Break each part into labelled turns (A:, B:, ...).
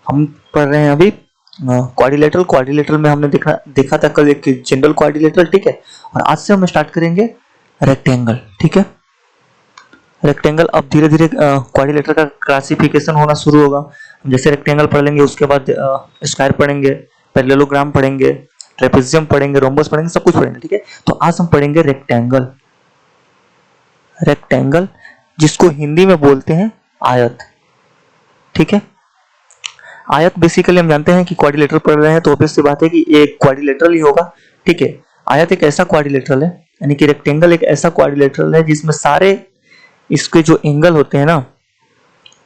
A: हम पढ़ रहे हैं अभी क्वाड्रिलेटरल। क्वाड्रिलेटरल में हमने देखा था कल एक जनरल क्वाड्रिलेटरल, ठीक है। और आज से हम स्टार्ट करेंगे रेक्टेंगल, ठीक है। रेक्टेंगल अब धीरे धीरे क्वाड्रिलेटरल का क्लासिफिकेशन होना शुरू होगा। जैसे रेक्टेंगल पढ़ लेंगे, उसके बाद स्क्वायर पढ़ेंगे, पैरेललोग्राम पढ़ेंगे, ट्रेपेजियम पढ़ेंगे, रोम्बस पढ़ेंगे, सब कुछ पढ़ेंगे, ठीक है। तो आज हम पढ़ेंगे रेक्टेंगल। रेक्टेंगल जिसको हिंदी में बोलते हैं आयत, ठीक है। आयत बेसिकली हम जानते हैं कि क्वाड्रिलेटरल पढ़ रहे हैं तो ऑब्वियस सी बात है कि ये क्वाड्रिलेटरल ही होगा, ठीक है। आयत एक ऐसा क्वाड्रिलेटरल है, यानी कि रेक्टेंगल एक ऐसा क्वाड्रिलेटरल है जिसमें सारे इसके जो एंगल होते हैं ना,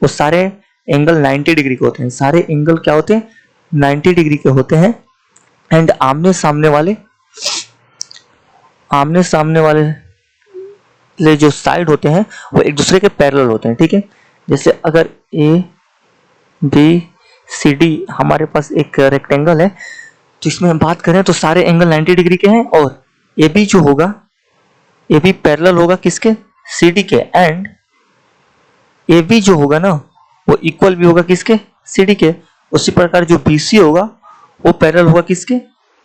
A: वो सारे एंगल 90 डिग्री के होते हैं। सारे एंगल क्या होते हैं? 90 डिग्री के होते हैं। एंड आमने सामने वाले जो साइड होते हैं वो एक दूसरे के पैरेलल होते हैं, ठीक है। जैसे अगर ए बी सी डी हमारे पास एक रेक्टेंगल है, तो इसमें हम बात करें तो सारे एंगल 90 डिग्री के हैं, और ए बी जो होगा, ए बी पैरेलल होगा किसके? सी डी के। एंड ए बी जो होगा ना, वो इक्वल भी होगा किसके? सी डी के। उसी प्रकार जो बी सी होगा वो पैरेलल होगा किसके?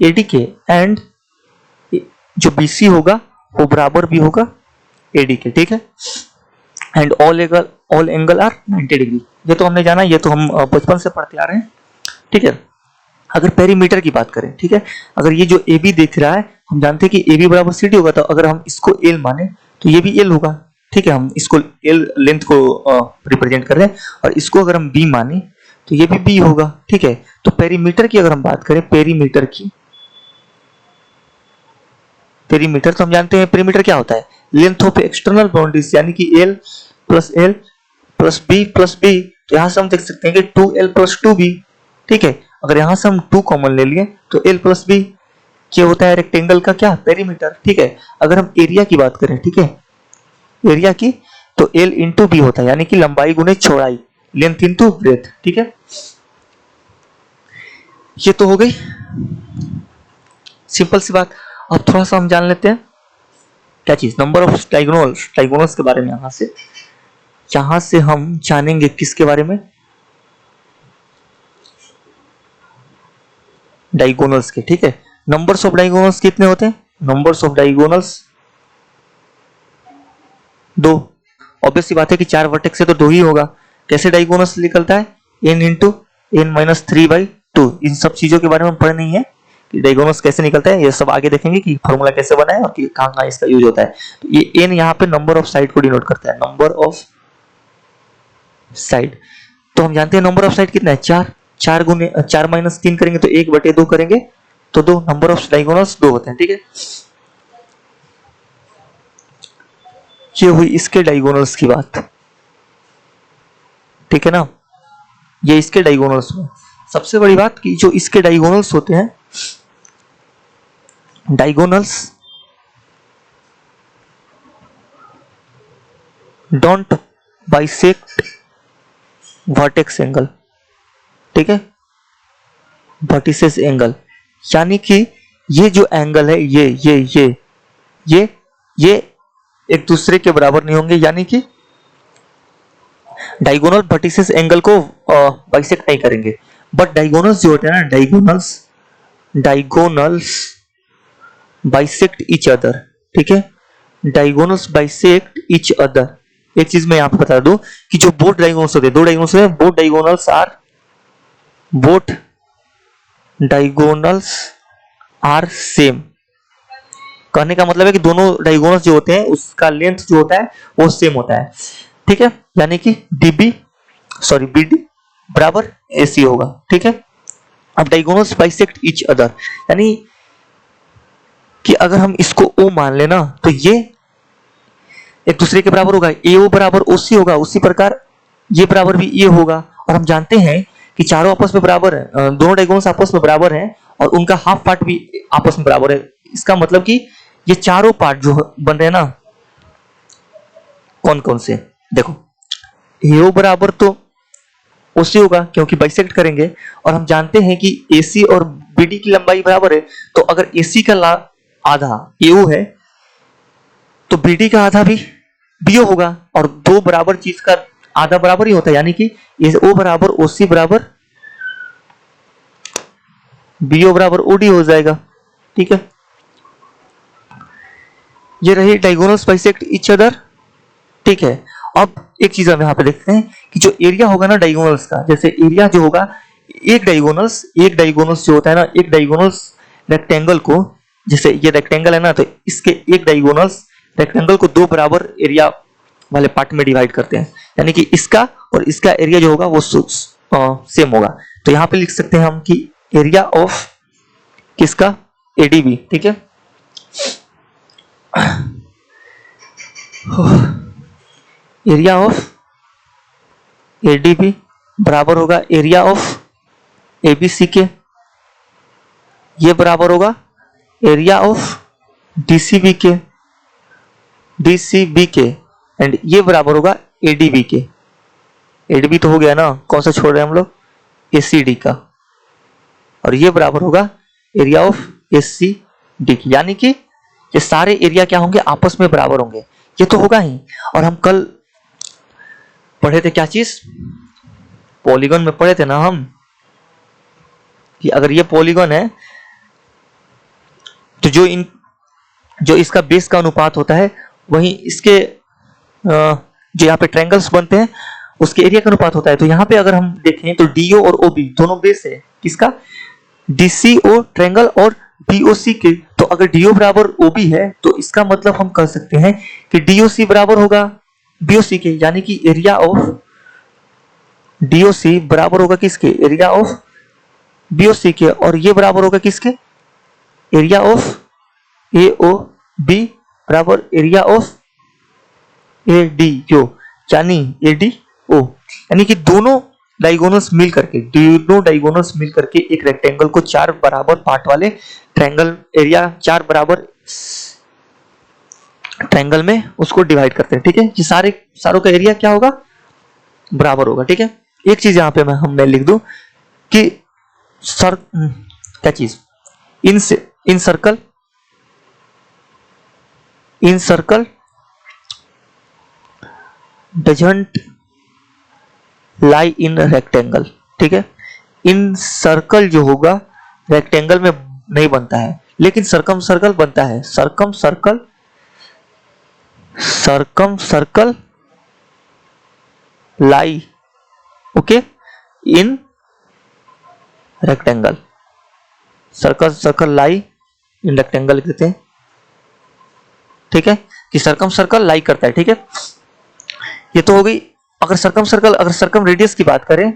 A: ए डी के। एंड जो बी सी होगा वो बराबर भी होगा ए डी के, ठीक है। And all angle are 90 degree. ये तो हमने जाना, ये तो हम बचपन से पढ़ते आ रहे हैं, ठीक है। अगर पेरीमीटर की बात करें, ठीक है, अगर ये जो ए बी दिख रहा है, हम जानते हैं कि ए बी बराबर सी डी होगा, तो अगर हम इसको एल माने तो ये भी एल होगा, ठीक है। हम इसको एल लेंथ को रिप्रेजेंट कर रहे हैं, और इसको अगर हम बी माने तो ये भी बी होगा, ठीक है। तो पेरीमीटर की अगर हम बात करें, पेरीमीटर तो हम जानते हैं पेरीमीटर क्या होता है? लेंथ ऑफ एक्सटर्नल बाउंड्रीज, यानी कि L plus B plus B. तो यहां से हम देख सकते हैं कि 2l प्लस 2b, ठीक है। अगर यहां से हम 2 कॉमन ले लिए तो l प्लस बी क्या होता है? रेक्टेंगल का क्या? पेरीमीटर, ठीक है। अगर हम एरिया की बात करें, ठीक है, एरिया की, तो l इंटू बी होता है, यानी कि लंबाई गुने चौड़ाई, लेंथ इंटू ब्रेथ, ठीक है। ये तो हो गई सिंपल सी बात। अब थोड़ा सा हम जान लेते हैं क्या चीज? नंबर ऑफ डायगोनल्स के बारे में। यहां से हम जानेंगे किसके बारे में? डायगोनल्स के, ठीक है। नंबर्स ऑफ डायगोनल्स कितने होते हैं? Numbers of diagonals 2। ऑब्वियस सी बात है कि 4 वर्टेक्स है तो 2 ही होगा। कैसे डायगोनल्स निकलता है? n into n minus 3/2। इन सब चीजों के बारे में हम पढ़ नहीं है कि डायगोनल्स कैसे निकलता है, ये सब आगे देखेंगे कि फॉर्मूला कैसे बना है और कि कहां इसका यूज होता है। तो ये n यहाँ पे नंबर ऑफ साइड को डिनोट करता है, नंबर ऑफ साइड। तो हम जानते हैं नंबर ऑफ साइड कितना है? 4। 4 माइनस 3 करेंगे तो 1/2 करेंगे तो 2। नंबर ऑफ डायगोनल्स 2 होते हैं, ठीक है। ये हुई इसके डायगोनल्स की बात, ठीक है ना। ये इसके डायगोनल्स हुए। सबसे बड़ी बात कि जो इसके डायगोनल्स होते हैं, diagonals don't bisect vertex angle, ठीक है, वर्टिसेस एंगल। यानी कि ये जो एंगल है, ये एक दूसरे के बराबर नहीं होंगे, यानी कि डायगोनल वर्टिसेस एंगल को बाइसेक्ट नहीं करेंगे। बट डायगोनल्स जो होते हैं ना, डायगोनल्स बाइसेक्ट ईच अदर, ठीक है। Diagonals bisect each other. एक चीज मैं यहां पे बता दूं कि जो बोथ डायगोनल्स होते हैं, 2 डायगोनल्स हैं, बोथ डायगोनल्स आर सेम। कहने का मतलब है कि दोनों डायगोनल्स जो होते हैं उसका लेंथ जो होता है वो सेम होता है, ठीक है। यानी कि BD बराबर AC होगा, ठीक है। अब डायगोनल्स बाइसेक्ट ईच अदर, यानी कि अगर हम इसको O मान लेना तो ये एक दूसरे के बराबर होगा, AO बराबर OC होगा। उसी प्रकार ये बराबर भी ये होगा। और हम जानते हैं कि चारों आपस में बराबर है, दोनों डायगोनल्स आपस में बराबर हैं और उनका हाफ पार्ट भी आपस में बराबर है। इसका मतलब कि ये चारों पार्ट जो बन रहे हैं ना, कौन कौन से? देखो, AO बराबर तो OC होगा क्योंकि बाइसेक्ट करेंगे, और हम जानते हैं कि AC और BD की लंबाई बराबर है। तो अगर AC का आधा AO है तो BD का आधा भी BO होगा, और 2 बराबर चीज का आधा बराबर ही होता है, यानी कि O बराबर OC बराबर BO बराबर OD हो जाएगा, ठीक है। ये रही डायगोनल्स बाइसेक्ट ईच अदर, ठीक है। अब एक चीज हम यहाँ पे देखते हैं कि जो एरिया होगा ना डायगोनल्स का, जैसे एरिया जो होगा एक डायगोनल्स जो होता है ना, एक डायगोनल्स रेक्टेंगल को, जैसे ये रेक्टेंगल है ना, तो इसके एक डायगोनल्स रेक्टेंगल को दो बराबर एरिया वाले पार्ट में डिवाइड करते हैं, यानी कि इसका और इसका एरिया जो होगा वो सेम होगा। तो यहाँ पे लिख सकते हैं हम कि एरिया ऑफ किसका, ADB, ठीक है। एरिया ऑफ ADB बराबर होगा एरिया ऑफ ABC के, ये बराबर होगा एरिया ऑफ DCB के एंड ये बराबर होगा ADB के। ADB तो हो गया ना, कौन सा छोड़ रहे हैं हम लोग, ACD का, और ये बराबर होगा एरिया ऑफ ACD की, यानी कि ये सारे एरिया क्या होंगे, आपस में बराबर होंगे, ये तो होगा ही। और हम कल पढ़े थे क्या चीज, पॉलीगन में पढ़े थे ना हम, कि अगर ये पॉलीगन है तो जो इसका बेस का अनुपात होता है वही इसके जो यहाँ पे ट्रायंगल्स बनते हैं उसके एरिया का अनुपात होता है। तो यहाँ पे अगर हम देखें तो DO और OB दोनों बेस है किसका, DCO ट्रायंगल और BOC के। तो अगर DO बराबर OB है तो इसका मतलब हम कह सकते हैं कि DOC बराबर होगा BOC के, यानी कि एरिया ऑफ DOC बराबर होगा किसके, एरिया ऑफ BOC के, और ये बराबर होगा किसके, एरिया ऑफ AOB बराबर एरिया ऑफ ADO, यानी ADO, यानी कि दोनों डायगोनल्स मिल करके एक रेक्टेंगल को चार बराबर पार्ट वाले ट्रायंगल एरिया, चार बराबर ट्रायंगल में उसको डिवाइड करते हैं, ठीक है। ये सारों का एरिया क्या होगा, बराबर होगा, ठीक है। एक चीज यहाँ पे मैं लिख दूं कि क्या चीज, in circle doesn't lie in rectangle, ठीक है। इन सर्कल जो होगा रेक्टेंगल में नहीं बनता है, लेकिन सर्कम सर्कल बनता है, circum circle lie, okay, in rectangle, circle lie in rectangle लिख देते हैं, ठीक है, कि सर्कम सर्कल लाई करता है, ठीक है। ये तो हो गई अगर सर्कम रेडियस की बात करें,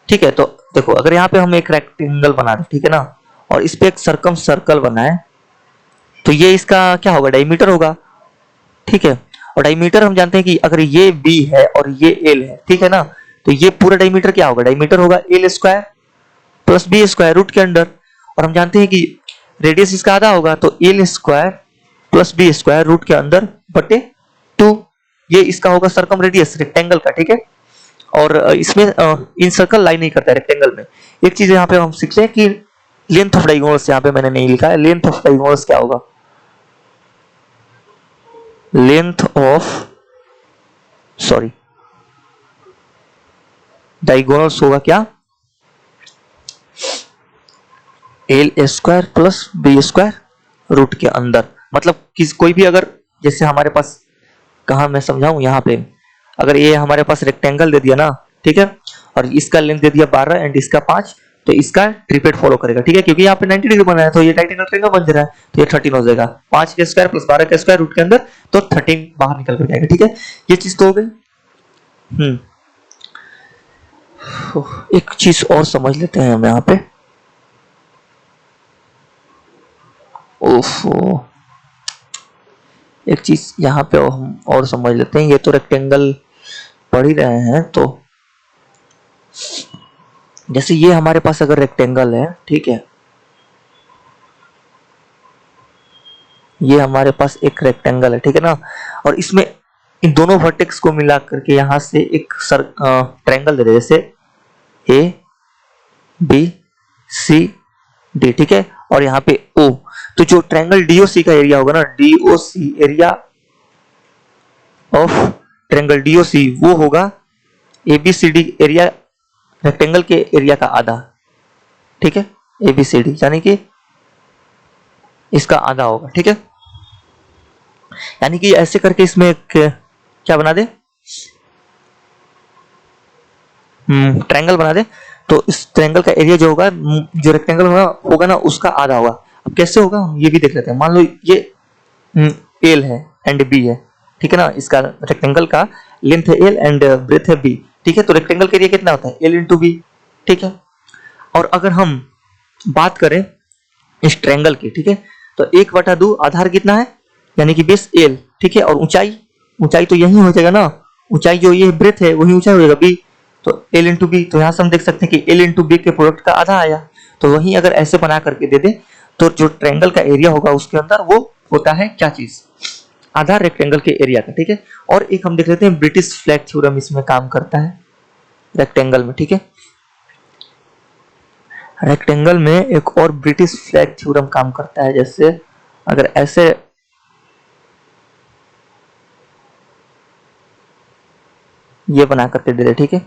A: ठीक है। तो देखो अगर यहाँ पे हम एक रेक्टेंगल बना रहे, ठीक है ना, और इस पे एक सर्कम सर्कल बना है, तो ये इसका क्या होगा, डायमीटर होगा, ठीक है। और डायमीटर हम जानते हैं कि अगर ये B है और ये L है, ठीक है ना, तो ये पूरा डायमीटर क्या होगा, डायमीटर होगा L square plus B square root के अंडर, और हम जानते हैं कि रेडियस इसका आधा होगा, तो L square plus B square root के अंदर बटे 2, ये इसका होगा सर्कम रेडियस रेक्टेंगल का, ठीक है। और इसमें इन सर्कल लाई नहीं करता है रेक्टेंगल में। एक चीज यहाँ पे हम सीखते हैं कि लेंथ ऑफ डायगोनल्स, यहाँ पे मैंने नहीं लिखा है, लेंथ ऑफ डायगोनल्स क्या होगा, डायगोनल्स होगा क्या, L square plus B square root के अंदर, मतलब कोई भी अगर जैसे हमारे पास, कहा मैं समझाऊं, यहाँ पे अगर ये हमारे पास रेक्टेंगल दे दिया ना, ठीक है, और इसका लेंथ दे दिया 12 एंड इसका 5, तो इसका ट्रिपेट फॉलो करेगा, ठीक है, क्योंकि यहाँ पे 90 डिग्री बना है तो ये 90 ट्रायंगल बन जा रहा है, तो ये 13 हो जाएगा, 5 के स्क्वायर प्लस 12 के स्क्वायर रूट के अंदर, तो 13 बाहर निकल कर जाएगा, ठीक है। ये चीज तो हो गई। एक चीज और समझ लेते हैं हम यहाँ पे, ओफो, एक चीज यहाँ पे हम और समझ लेते हैं, ये तो रेक्टेंगल पढ़ ही रहे हैं, तो जैसे ये हमारे पास अगर रेक्टेंगल है, ठीक है, ये हमारे पास एक रेक्टेंगल है, ठीक है ना, और इसमें इन दोनों वर्टेक्स को मिला करके यहाँ से एक ट्रायंगल दे दे, जैसे ABCD, ठीक है, और यहाँ पे O, तो जो ट्रायंगल DOC का एरिया होगा ना, DOC area of triangle DOC वो होगा ABCD एरिया रेक्टेंगल के एरिया का आधा, ठीक है। ABCD, यानी कि इसका आधा होगा। ठीक है, यानी कि ऐसे करके इसमें एक क्या बना दे, ट्रायंगल बना दे। तो इस ट्रायंगल का एरिया जो होगा, जो रेक्टेंगल होगा ना, उसका आधा होगा। अब कैसे होगा हम ये भी देख लेते हैं। मान लो ये एल है एंड बी है, ठीक है ना, इसका रेक्टेंगल का लेंथ है एल एंड ब्रेथ है बी। ठीक है, तो रेक्टेंगल का एरिया कितना होता है, एल इंटू बी। ठीक है, और अगर हम बात करें इस ट्रायंगल की, ठीक है, तो 1/2 आधार कितना है, यानी कि बेस एल। ठीक है, और ऊंचाई, ऊंचाई तो यही हो जाएगा ना, ऊंचाई जो ये ब्रेथ है वही ऊंचाई हो जाएगा बी, तो एल इंटू बी। तो यहाँ से हम देख सकते हैं कि एल इंटू बी के प्रोडक्ट का आधा आया। तो वहीं अगर ऐसे बना करके दे दे तो जो ट्रायंगल का एरिया होगा उसके अंदर वो होता है क्या चीज, आधा रेक्टेंगल के एरिया का। ठीक है, और एक हम देख लेते हैं ब्रिटिश फ्लैग थ्योरम इसमें काम करता है रेक्टेंगल में। ठीक है, रेक्टेंगल में एक और ब्रिटिश फ्लैग थ्योरम काम करता है। जैसे अगर ऐसे ये बना करके दे दे, ठीक है,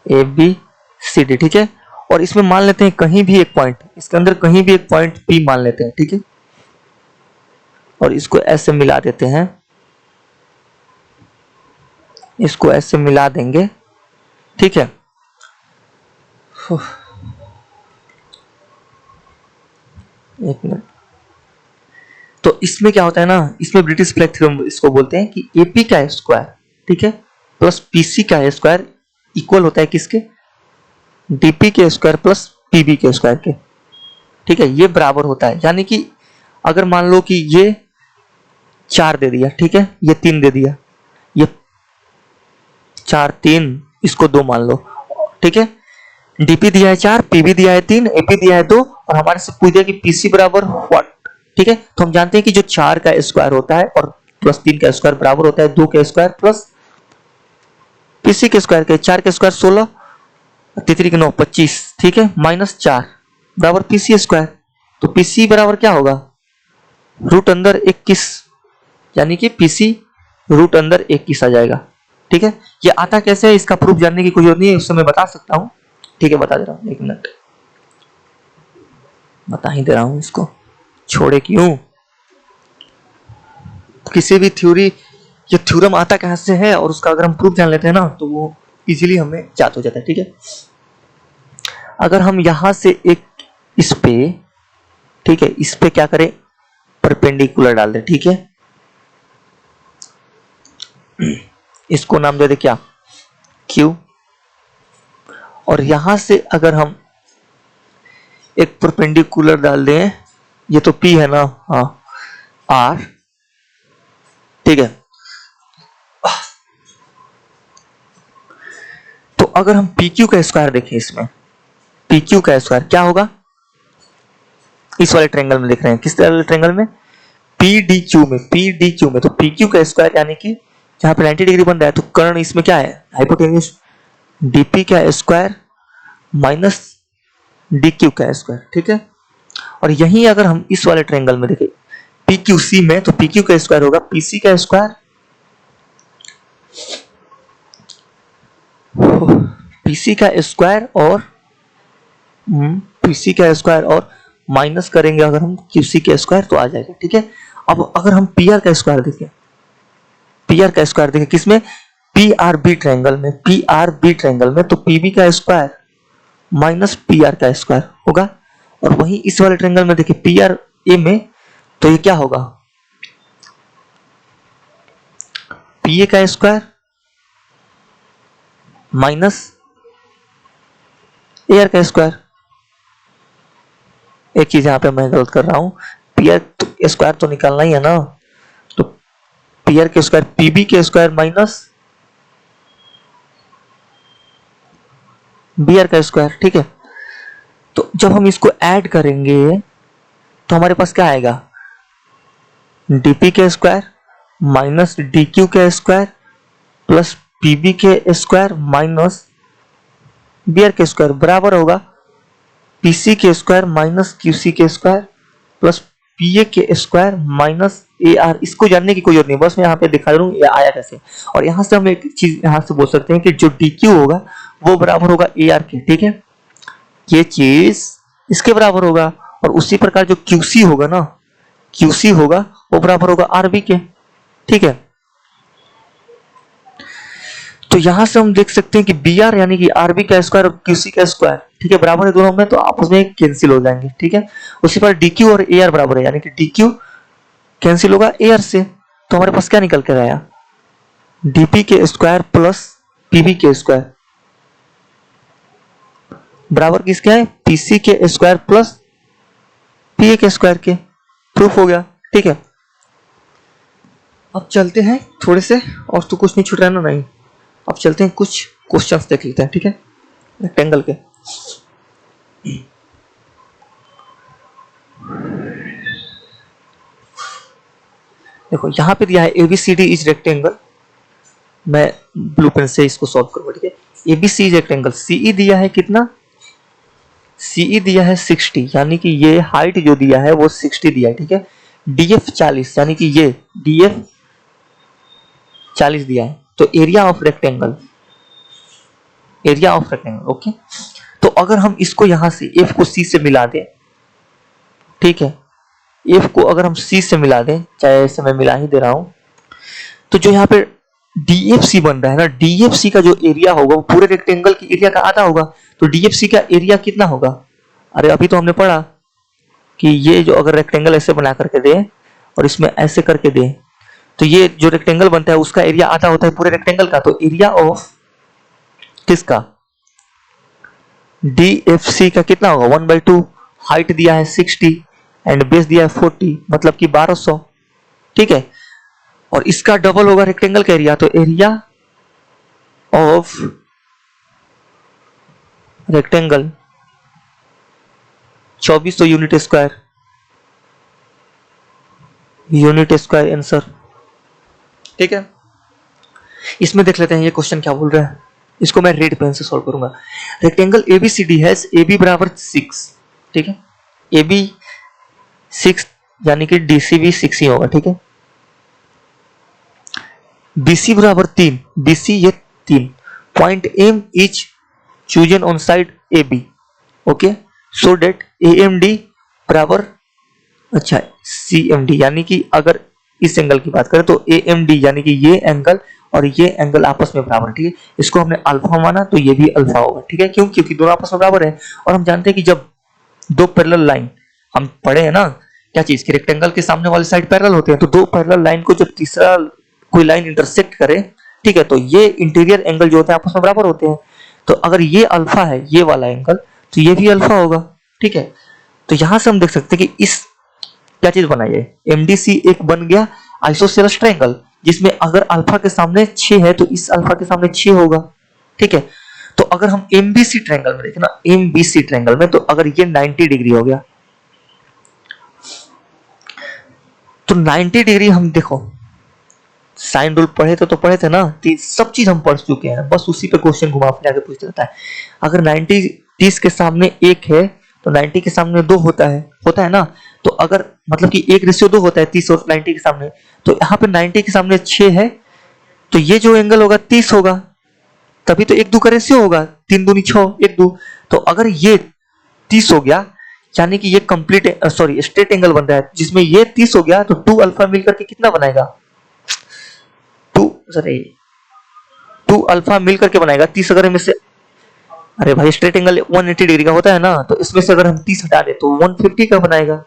A: ABCD, ठीक है, और इसमें मान लेते हैं कहीं भी एक पॉइंट, इसके अंदर कहीं भी एक पॉइंट P मान लेते हैं। ठीक है, और इसको ऐसे मिला देते हैं, इसको ऐसे मिला देंगे। ठीक है, एक मिनट। तो इसमें क्या होता है ना, इसमें ब्रिटिश फ्लैग थ्योरम इसको बोलते हैं कि AP का स्क्वायर, ठीक है, प्लस PC का स्क्वायर इक्वल होता है किसके, DP के स्क्वायर प्लस PB के स्क्वायर के। ठीक है, ये बराबर होता है, यानी कि अगर मान लो कि ये 4 दे दिया, ठीक है, ये 3 दे दिया, ये 4 3, इसको 2 मान लो। ठीक है, DP दिया है 4, PB दिया है 3, AP दिया है 2, और हमारे से पूछ दिया कि PC बराबर व्हाट। ठीक है, तो हम जानते हैं कि जो 4 का स्क्वायर होता है और प्लस 3 का स्क्वायर बराबर होता है 2 के स्क्वायर प्लस PC के स्क्वायर के। 4 के स्क्वायर 16, 3 के 9 25, ठीक है, माइनस 4 बराबर PC स्क्वायर। तो PC बराबर क्या होगा, रूट अंदर 21, यानी कि PC रूट अंदर 21 आ जाएगा। ठीक है, ये आता कैसे है, इसका प्रूफ जानने की कोई जरूरत नहीं है, उससे मैं बता सकता हूँ। ठीक है, बता दे रहा हूँ, एक मिनट बता ही दे रहा हूँ इसको, छोड़े क्यों। किसी भी थ्योरी ये थ्योरम आता कहां से है और उसका अगर हम प्रूफ जान लेते हैं ना तो वो इजीली हमें याद हो जाता है। ठीक है, अगर हम यहां से एक इस पे, ठीक है, इस पे क्या करें, परपेंडिकुलर डाल दे। ठीक है, इसको नाम दे दे क्या, Q, और यहां से अगर हम एक परपेंडिकुलर डाल दें, ये तो P है ना, हाँ, R। ठीक है, तो अगर हम PQ का स्क्वायर देखें, इसमें PQ का स्क्वायर क्या होगा, इस वाले ट्रायंगल में देख रहे हैं, किस वाले ट्रायंगल में, PDQ में, PDQ में। तो PQ का स्क्वायर यानी कि जहां पे 90 डिग्री बन रहा है, तो कर्ण इसमें क्या है, हाइपोटेन्यूज, DP का स्क्वायर माइनस DQ का स्क्वायर। ठीक है, और यहीं अगर हम इस वाले ट्रायंगल में देखें PQC में, तो PQ का स्क्वायर होगा PC का स्क्वायर, PC का स्क्वायर और PC का स्क्वायर और माइनस करेंगे अगर हम QC का स्क्वायर तो आ जाएगा। ठीक है, अब अगर हम PR का स्क्वायर देखें, PR का स्क्वायर देखें किसमें, PRB ट्रायंगल में, PRB ट्रायंगल में, तो PB का स्क्वायर माइनस PR का स्क्वायर होगा। और वहीं इस वाले ट्रायंगल में देखिए PRA में, तो ये क्या होगा, PA का स्क्वायर माइनस AR का स्क्वायर। एक चीज यहाँ पे मैं गलत कर रहा हूँ, PR स्क्वायर तो निकालना ही है ना, तो PR के स्क्वायर PB के स्क्वायर माइनस BR का स्क्वायर। ठीक है, तो जब हम इसको ऐड करेंगे तो हमारे पास क्या आएगा, DP के स्क्वायर माइनस DQ के स्क्वायर प्लस PB के स्क्वायर माइनस BR के स्क्वायर बराबर होगा PC के स्क्वायर माइनस QC के स्क्वायर प्लस PA के स्क्वायर माइनस AR। इसको जानने की कोई जरूरत नहीं, बस मैं यहाँ पे दिखा रहा हूँ ये आया कैसे। और यहाँ से हम एक चीज यहाँ से बोल सकते हैं कि जो DQ होगा वो बराबर होगा ए आर के, ठीक है, ये चीज इसके बराबर होगा। और उसी प्रकार जो क्यूसी होगा ना, क्यूसी होगा वो बराबर होगा आरबी के, ठीक है। तो यहां से हम देख सकते हैं कि बी आर यानी कि आरबी का स्क्वायर और क्यूसी का स्क्वायर, ठीक है, बराबर है दोनों में, तो आपस में कैंसिल हो जाएंगे, ठीक है। उसी पर डी क्यू और ए आर बराबर है, यानी कि डी क्यू कैंसिल होगा ए आर से, तो हमारे पास क्या निकल कर आया, डीपी के स्क्वायर प्लस पीबी के स्क्वायर बराबर किसके है, पीसी के स्क्वायर प्लस पीए के स्क्वायर के। प्रूफ हो गया, ठीक है। अब चलते हैं थोड़े से, और तो कुछ नहीं छूट रहा ना, नहीं। अब चलते हैं कुछ क्वेश्चंस देख लेते हैं, ठीक है, रेक्टेंगल के। देखो यहां पे दिया है एबीसीडी इज रेक्टेंगल, मैं ब्लू पेन से इसको सॉल्व करूंगा, ठीक है। एबीसी इज रेक्टेंगल, सीई दिया है कितना, सीई दिया है 60, यानी कि ये हाइट जो दिया है वो 60 दिया है, ठीक है। डीएफ 40, यानी कि ये डीएफ 40 दिया है। तो area of rectangle, area of rectangle, okay. तो अगर हम इसको यहां से एफ को सी से मिला दें, ठीक है, एफ को अगर हम सी से मिला दें, चाहे ऐसे मैं मिला ही दे रहा हूं, तो जो यहाँ पे डीएफसी बन रहा है ना, डीएफसी का जो एरिया होगा वो पूरे रेक्टेंगल की एरिया का आधा होगा। तो डीएफसी का एरिया कितना होगा, अरे अभी तो हमने पढ़ा कि ये जो अगर रेक्टेंगल ऐसे बना करके दे और इसमें ऐसे करके दे, तो ये जो रेक्टेंगल बनता है उसका एरिया आधा होता है पूरे रेक्टेंगल का। तो एरिया ऑफ किसका, डीएफसी का कितना होगा, 1/2, हाइट दिया है 60 एंड बेस दिया है 40, मतलब कि 1200, ठीक है। और इसका डबल होगा रेक्टेंगल का एरिया, तो area of rectangle 2400 unit square, unit square answer, ठीक है। इसमें देख लेते हैं ये क्वेश्चन क्या बोल रहा है, इसको मैं रेड पेन से सॉल्व करूंगा। रेक्टेंगल एबीसीडी हैज एबी बराबर 6, ठीक है, एबी 6 यानी कि डीसी भी 6 ही होगा, ठीक है। बीसी बराबर 3, बीसी ये 3, point M is chosen on side A B, okay, so that A M D बराबर, अच्छा सी एम डी, यानी कि अगर इस एंगल की बात करें तो ए एम डी यानी कि ये एंगल और ये एंगल आपस में बराबर, ठीक है। इसको हमने अल्फा माना तो ये भी अल्फा होगा, ठीक है, क्यों, क्योंकि दोनों आपस में बराबर है। और हम जानते हैं कि जब दो पैरेलल लाइन, हम पढ़े हैं ना क्या चीज की, रेक्टेंगल के सामने वाली साइड पैरेलल होते हैं, तो दो पैरेलल लाइन को जब तीसरा कोई लाइन इंटरसेक्ट करे, ठीक है, तो ये इंटीरियर एंगल जो होते हैं आपस में बराबर होते हैं। तो अगर ये अल्फा है ये वाला एंगल, तो ये भी अल्फा होगा, ठीक है। तो यहां से हम देख सकते हैं कि इस क्या चीज बनाई है, एमडीसी एक बन गया आइसोसेलेस ट्रायंगल, जिसमें अगर अल्फा के सामने 6 है तो इस अल्फा के सामने 6 होगा, ठीक है। तो अगर हम एमबीसी ट्रायंगल में देखें ना, एमबीसी ट्रायंगल में, तो अगर ये 90 डिग्री हो गया, तो 90 डिग्री हम देखो साइन रूल पढ़े तो पढ़े थे ना, सब चीज हम पढ़ चुके हैं, बस उसी पे क्वेश्चन घुमा फिरा के पूछते रहता है। अगर 90 30 के सामने 1 है तो 90 के सामने 2 होता है ना। तो अगर मतलब कि 1:2 होता है 30 और 90 के सामने, तो यहाँ पे 90 के सामने 6 है, तो ये जो एंगल होगा 30 होगा, तभी तो 1:2 का रेशियो होगा, 3 दूनी 6, 1:2। तो अगर ये 30 हो गया, यानी कि ये कंप्लीट सॉरी स्ट्रेट एंगल बन रहा है, जिसमें ये 30 हो गया, तो 2 अल्फा मिलकर के कितना बनाएगा, 2 अल्फा मिलकर के बनाएगा 30। अगर हम इससे, अरे भाई स्ट्रेट एंगल 180 डिग्री का होता है ना, तो इसमें से अगर हम 30 हटा दे तो 150 का बनाएगा,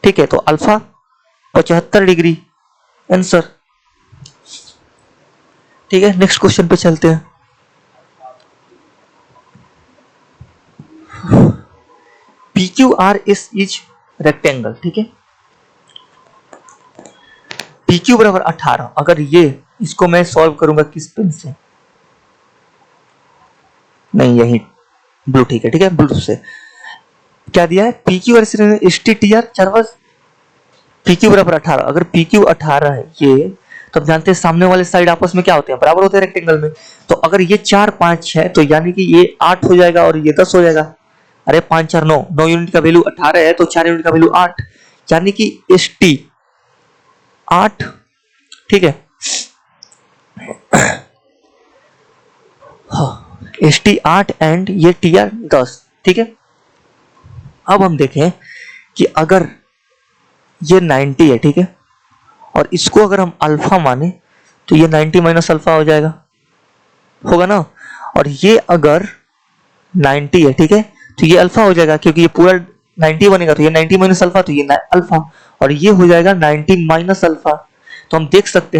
A: ठीक है। तो अल्फा 75 डिग्री आंसर, ठीक है। नेक्स्ट क्वेश्चन पे चलते हैं। P Q R S is rectangle, ठीक है, पी क्यू बराबर 18। अगर ये इसको मैं सॉल्व करूंगा किस पेन से, नहीं यही ब्लू, ठीक है, ब्लू से क्या दिया है, P Q R S T T R 4 बस, पी क्यू बराबर 18। अगर पी क्यू 18 है ये, तो आप जानते हैं सामने वाले साइड आपस में क्या होते हैं, बराबर होते हैं रेक्टेंगल में। तो अगर ये 4 5 है तो यानी कि ये 8 हो जाएगा और ये 10 हो जाएगा। अरे 5 4 9, 9 यूनिट का वैल्यू 18 है तो 4 यूनिट का वैल्यू 8, यानी कि एस टी 8, ठीक है। हाँ एस टी 8 एंड ये टी आर 10, ठीक है। अब हम देखें कि अगर ये 90 है, ठीक है, और इसको अगर हम अल्फा माने तो ये 90 माइनस अल्फा हो जाएगा, होगा ना। और ये अगर 90 है, ठीक है, तो ये अल्फा हो जाएगा क्योंकि ये पूरा 90 बनेगा, तो ये 90 माइनस अल्फा, तो ये अल्फा, और ये हो जाएगा 90 माइनस अल्फा। तो हम देख सकते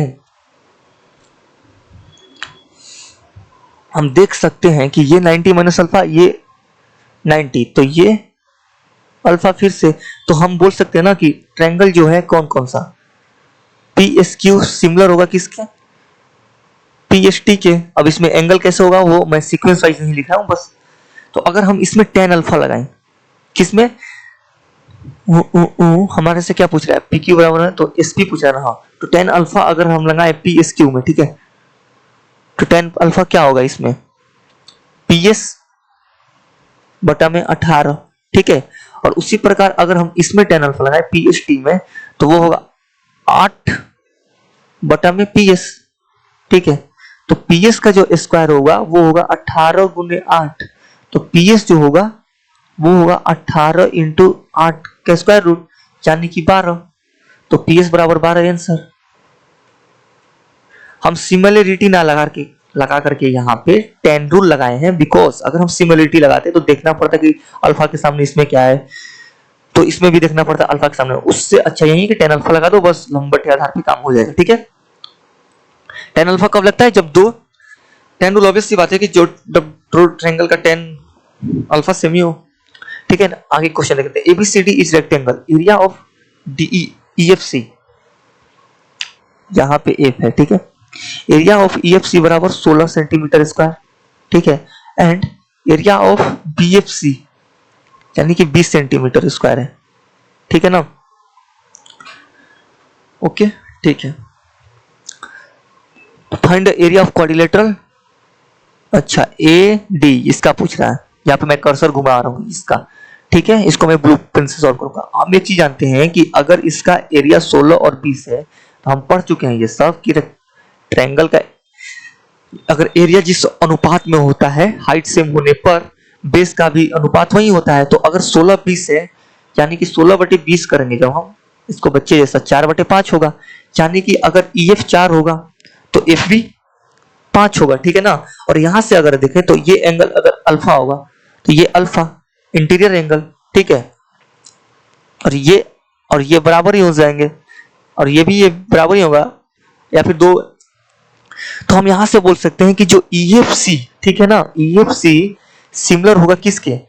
A: हैं कि ये 90 माइनस अल्फा, ये 90, तो ये अल्फा फिर से। तो हम बोल सकते हैं ना कि ट्रायंगल जो है कौन कौन सा, पी एस क्यू सिमिलर होगा किसके, पी एस टी के। अब इसमें एंगल कैसे होगा वो मैं सीक्वेंस वाइज नहीं लिखा हूं बस। तो अगर हम इसमें tan अल्फा लगाएं, किसमें, हमारे से क्या पूछ रहा है, पी क्यू बराबर है तो एस पी पूछ रहा है ना, हाँ। तो tan अल्फा अगर हम लगाएं पी एस क्यू में, ठीक है, तो tan अल्फा क्या होगा इसमें, पी एस बटा में 18, ठीक है। और उसी प्रकार अगर हम इसमें tan अल्फा लगाएं पी एस टी में, तो वो होगा 8 बटा में पी एस, ठीक है। तो पी एस का जो स्क्वायर होगा वो होगा 18 गुने 8, तो पी एस जो होगा वो होगा 18 इंटू 8 का स्क्वायर रूट, यानी कि 12। तो पी एस बराबर 12 आंसर। हम सिमिलरिटी ना लगा करके यहाँ पे tan रूल लगाए हैं, बिकॉज अगर हम सिमिलरिटी लगाते तो देखना पड़ता कि अल्फा के सामने इसमें क्या है, तो इसमें भी देखना पड़ता अल्फा के सामने। उससे अच्छा यही कि tan अल्फा लगा दो, बस लंबट के आधार पे काम हो जाएगा, ठीक है। tan अल्फा कब लगता है, जब दो tan रूल, ऑब्वियस सी बात है कि जो ट्रायंगल का tan अल्फा सेम ही हो, ठीक है ना। आगे क्वेश्चन देखते हैं, ABCD is rectangle, area of DEFC, यहाँ पे एफ है, ठीक है। एरिया ऑफ ईएफसी बराबर 16 सेंटीमीटर स्क्वायर, ठीक है, एंड एरिया ऑफ बीएफसी यानी कि 20 सेंटीमीटर स्क्वायर है, ठीक है ना। ओके, ठीक है। Find the area of quadrilateral, अच्छा ए डी इसका पूछ रहा है, यहाँ पे मैं कर्सर घुमा रहा हूँ इसका, ठीक है। इसको मैं ब्लूप्रिंट से सॉल्व करूंगा। हम एक चीज जानते हैं कि अगर इसका एरिया 16 और 20 है, तो हम पढ़ चुके हैं ये सब कि ट्रायंगल का अगर एरिया जिस अनुपात में होता है हाइट सेम होने पर बेस का भी अनुपात वही होता है। तो अगर 16-20 है, यानी कि 16/20 करेंगे जब हम इसको बच्चे जैसा 4/5 होगा, यानी कि अगर EF 4 होगा तो एफ भी 5 होगा, ठीक है ना। और यहां से अगर देखें तो ये एंगल अगर अल्फा होगा तो ये अल्फा इंटीरियर एंगल, ठीक है, और ये बराबर ही हो जाएंगे, और ये भी ये बराबर ही होगा, या फिर दो। तो हम यहां से बोल सकते हैं कि जो EFC, ठीक है ना, EFC सिमिलर होगा किसके,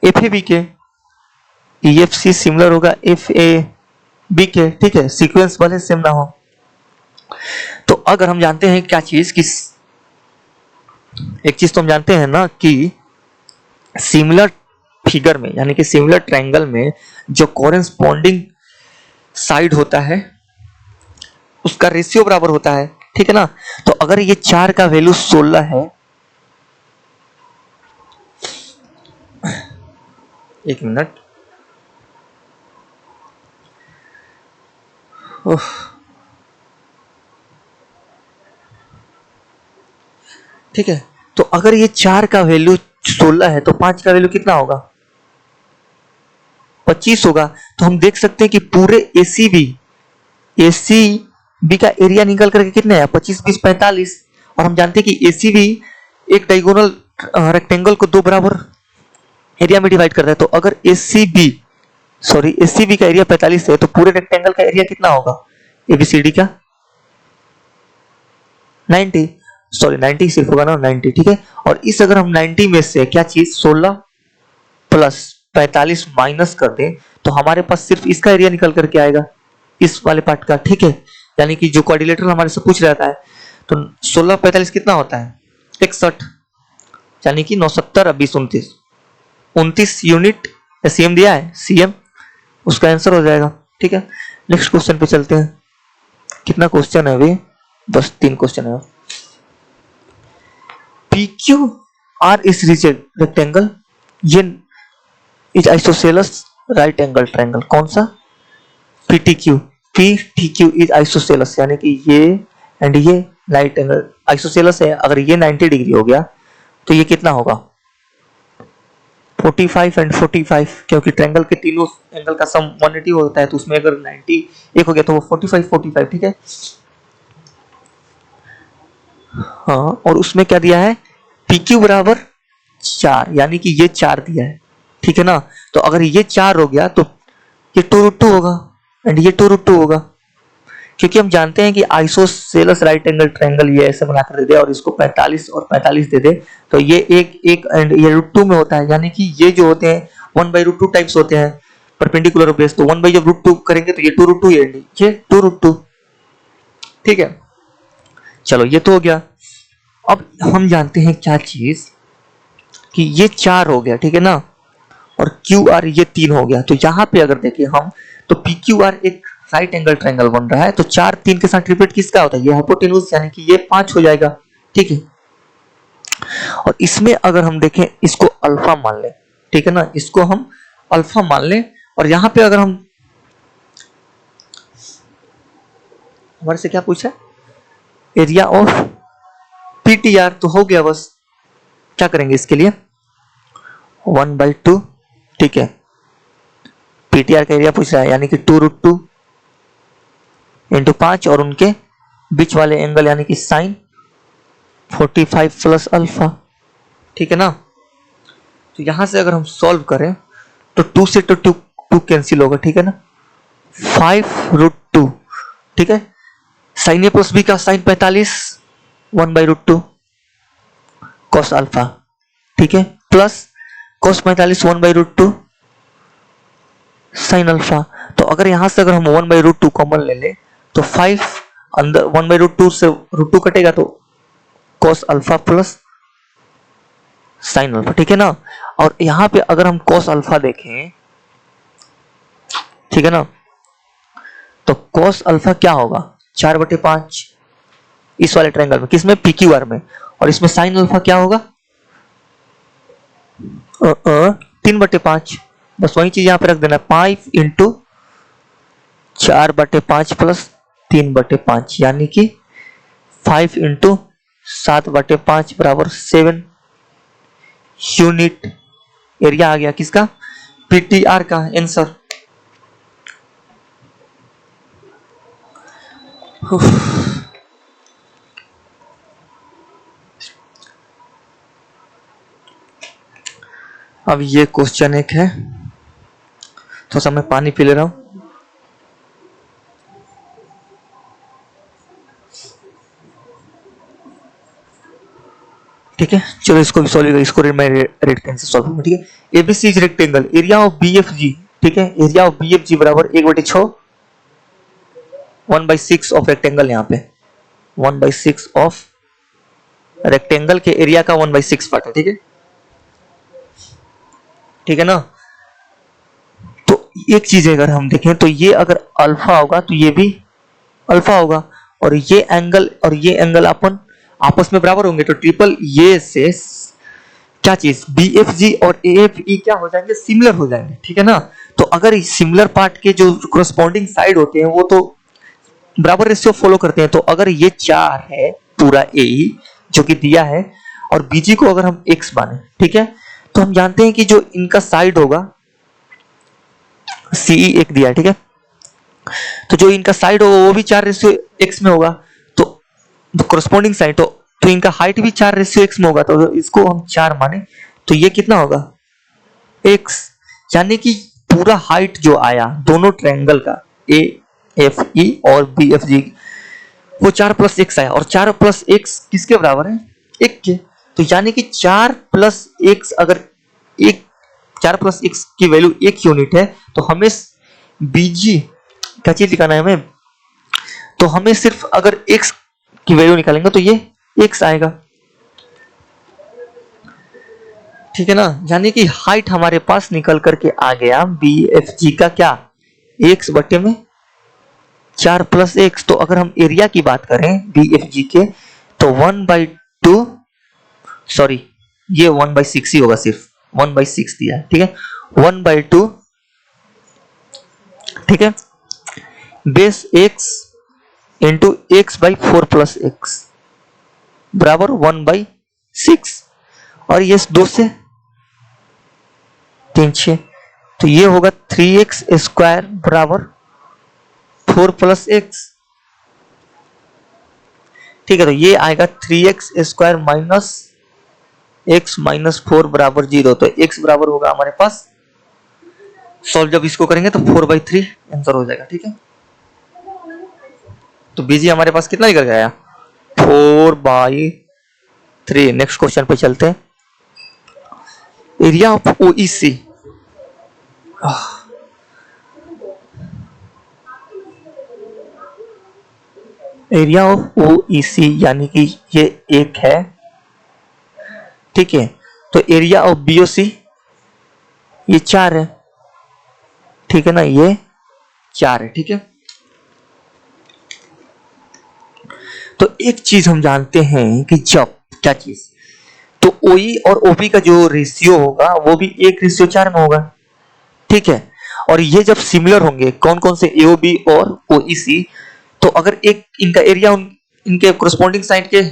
A: FAB के, EFC सिमिलर होगा FAB के, ठीक है, सीक्वेंस भले सेम ना हो। तो अगर हम जानते हैं क्या चीज, किस एक चीज तो हम जानते हैं ना कि सिमिलर फिगर में यानी कि सिमिलर ट्रायंगल में जो कॉरेस्पॉन्डिंग साइड होता है उसका रेशियो बराबर होता है, ठीक है ना। तो अगर ये 4 का वैल्यू 16 है, एक मिनट, ठीक है। तो अगर ये 4 का वैल्यू 16 है तो 5 का वैल्यू कितना होगा, 25 होगा। तो हम देख सकते हैं कि पूरे एसीबी का एरिया निकल करके कितना है, 25 20 45। और हम जानते हैं कि एसीबी एक डायगोनल रेक्टेंगल को दो बराबर एरिया में डिवाइड करता है। तो अगर एसीबी का एरिया 45 है तो पूरे रेक्टेंगल का एरिया कितना होगा एबीसीडी का, 90 सिर्फ होगा ना, 90, ठीक है। और इस अगर हम 90 में से क्या चीज 16 प्लस 45 माइनस कर दें तो हमारे पास सिर्फ इसका एरिया निकल करके आएगा, इस वाले पार्ट का, ठीक है। यानी कि जो क्वाड्रिलेटरल हमारे से पूछ रहा है, तो 16 45 कितना होता है 61, यानी कि 970 और 20 29 यूनिट सीएम दिया है, सीएम उसका आंसर हो जाएगा, ठीक है। नेक्स्ट क्वेश्चन पे चलते हैं। कितना क्वेश्चन है अभी, बस 3 क्वेश्चन है। PQR इज रेक्टेंगल, ये is isosceles right angle triangle, कौन सा, PTQ इज आइसोसेलेस, यानी कि ये एंड ये राइट एंगल आइसोसेलेस है, अगर ये 90 डिग्री हो गया तो ये कितना होगा 45 एंड 45, क्योंकि ट्रायंगल के तीनों एंगल का सम 180 होता है, तो उसमें अगर 90 एक हो गया तो वो 45 45, ठीक है। हाँ, और उसमें क्या दिया है PQ बराबर 4, यानी कि ये 4 दिया है, ठीक है ना। तो अगर ये 4 हो गया तो ये 2√2 होगा एंड ये 2√2 होगा, क्योंकि हम जानते हैं कि आइसोसेलेस राइट एंगल ट्रायंगल ये ऐसे बनाकर दे दे और इसको 45 और 45 दे दे, तो ये एक एक एंड ये √2 में होता है, यानी कि ये जो होते हैं 1/√2 टाइप्स होते हैं परपेंडिकुलर बेस, तो 1 जब √2 करेंगे तो ये 2√2 ये 2√2, ठीक है। चलो ये तो हो गया। अब हम जानते हैं क्या चीज कि ये 4 हो गया, ठीक है ना, और QR ये 3 हो गया, तो यहाँ पे अगर देखें हम तो PQR एक राइट एंगल ट्रायंगल बन रहा है, तो 4 3 के साथ रिपीट किसका होता है, ये हाइपोटेन्यूज, यानी कि ये 5 हो जाएगा, ठीक है। और इसमें अगर हम देखें इसको अल्फा मान लें, ठीक है ना, इसको हम अल्फा मान लें, और यहाँ पे अगर हम हमारे से क्या पूछा एरिया ऑफ PTR, तो हो गया बस, क्या करेंगे इसके लिए 1/2, ठीक है। PTR का एरिया पूछ रहा है, यानी कि 2√2 इंटू 5 और उनके बीच वाले एंगल यानी कि साइन 45 प्लस अल्फा, ठीक है ना। तो यहां से अगर हम सॉल्व करें तो 2 से तो 2 कैंसिल होगा, ठीक है ना, 5√2, ठीक है। साइन ए प्लस बी का साइन 45 1/√2 कॉस अल्फा, ठीक है, प्लस कॉस 45 1/√2 साइन अल्फा। तो अगर यहां से अगर हम 1/√2 कॉमन ले ले तो 5 अंदर 1/√2 से √2 कटेगा तो cos alpha plus sine alpha, ठीक है ना। और यहां पे अगर हम कॉस अल्फा देखें, ठीक है ना, तो कॉस अल्फा क्या होगा 4/5 इस वाले ट्रायंगल में, किसमें PQR में, और इसमें साइन अल्फा क्या होगा 3/5, बस वही चीज यहां पे रख देना, 5 इंटू 4/5 प्लस 3/5, यानी कि 5 इंटू 7/5 बराबर 7 यूनिट एरिया आ गया किसका PTR का आंसर। अब ये क्वेश्चन एक है, थोड़ा सा मैं पानी पी ले रहा हूं। ठीक है, चलो इसको भी सॉल्व, इसको मैं रेड पेन से सॉल्व करूंगा, ठीक है। ABC is rectangle, area of BFG, ठीक है, एरिया ऑफ BFG बराबर 1/6 1/6 ऑफ रेक्टेंगल, यहाँ पे 1/6 ऑफ रेक्टेंगल के एरिया का 1/6 पार्ट है, ठीक है, ठीक है ना। तो एक चीज अगर हम देखें तो ये अगर अल्फा होगा तो ये भी अल्फा होगा, और ये एंगल और ये एंगल अपन आपस में बराबर होंगे, तो ट्रिपल ये से क्या चीज BFG और AFE क्या हो जाएंगे सिमिलर हो जाएंगे, ठीक है ना। तो अगर सिमिलर पार्ट के जो कोरस्पॉन्डिंग साइड होते हैं वो तो बराबर रेशियो फॉलो करते हैं, तो अगर ये 4 है पूरा AE जो कि दिया है और BG को अगर हम x माने, ठीक है, तो हम जानते हैं कि जो इनका साइड होगा CE एक दिया है, ठीक है, तो जो इनका साइड होगा वो भी 4:x में होगा, तो कोरस्पॉन्डिंग साइड तो इनका हाइट भी 4:x में होगा, तो इसको हम 4 माने तो ये कितना होगा x, यानी कि पूरा हाइट जो आया दोनों ट्रायंगल का AFE और BFG वो 4 + x आया, और 4 + x किसके बराबर है 1 के, तो यानी कि 4 + x अगर 4 + x की वैल्यू 1 यूनिट है, तो हमें BG क्या चीज दिखाना है हमें, तो हमें सिर्फ अगर x की वैल्यू निकालेंगे तो ये x आएगा, ठीक है ना, यानी कि हाइट हमारे पास निकल करके आ गया BFG का क्या x/में 4 + x। तो अगर हम एरिया की बात करें BFG के तो 1/2 सॉरी ये 1/6 ही होगा, सिर्फ 1/6 दिया है, ठीक है, 1/2, ठीक है, base x into x/4 + x, बराबर 1/6 और ये 2 से 3 6, तो ये होगा 3x स्क्वायर बराबर 4 + x। ठीक है, तो ये आएगा 3x square minus x minus 4 बराबर 0। तो x बराबर होगा हमारे पास, सॉल्व जब इसको करेंगे तो 4/3 आंसर हो जाएगा। ठीक है, तो बीजी हमारे पास कितना निकल गया, 4/3। नेक्स्ट क्वेश्चन पे चलते हैं। Area of OEC, area of OEC यानी कि ये 1 है। ठीक है, तो एरिया ऑफ BOC ये 4 है। ठीक है ना, ये 4 है। ठीक है, तो एक चीज हम जानते हैं कि जब क्या चीज, तो OE और OB का जो रेशियो होगा वो भी 1:4 में होगा। ठीक है, और ये जब सिमिलर होंगे, कौन कौन से AOB और OEC, तो अगर एक इनका एरिया इनके कोरस्पोंडिंग साइड के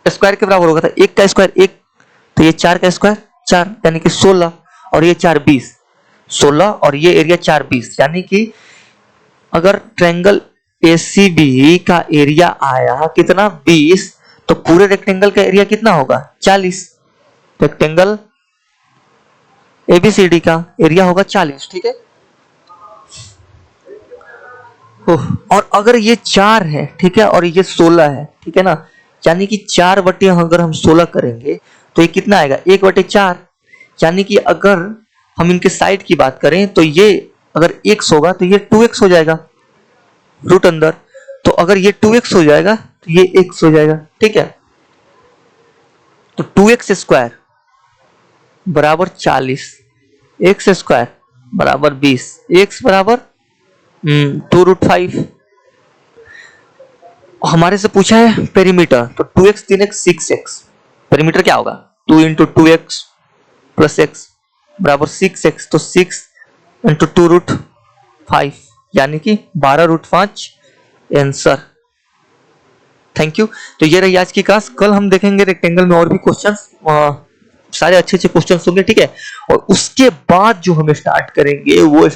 A: स्क्वायर के बराबर होगा, तो 1 का स्क्वायर 1, तो ये 4 का स्क्वायर 4 यानी कि 16, और ये 4 20, 16 और ये एरिया 4 20, यानी कि अगर ट्रायंगल ACB का एरिया आया कितना 20, तो पूरे रेक्टेंगल का एरिया कितना होगा 40। रेक्टेंगल ABCD का एरिया होगा 40। ठीक है, और अगर ये 4 है, ठीक है, और ये 16 है, ठीक है ना, यानी कि 4 बटे अगर हम 16 करेंगे तो ये कितना आएगा 1/4, यानी कि अगर हम इनके साइड की बात करें तो ये अगर x होगा तो ये 2x हो जाएगा रूट अंदर, तो अगर ये 2x हो जाएगा तो ये x हो जाएगा। ठीक है, तो 2x स्क्वायर बराबर 40, x स्क्वायर बराबर 20, x बराबर 2√5। हमारे से पूछा है पेरीमीटर, तो 2x 3x 6x, पेरीमीटर क्या होगा 2 × 2x + x बराबर 6x, तो 6 × 2√5 यानी कि 12√5 आंसर। Thank you. तो ये रही आज की क्लास। कल हम देखेंगे रेक्टेंगल में और भी क्वेश्चंस, सारे अच्छे क्वेश्चंस होंगे। ठीक है, और उसके बाद जो हम स्टार्ट करेंगे वो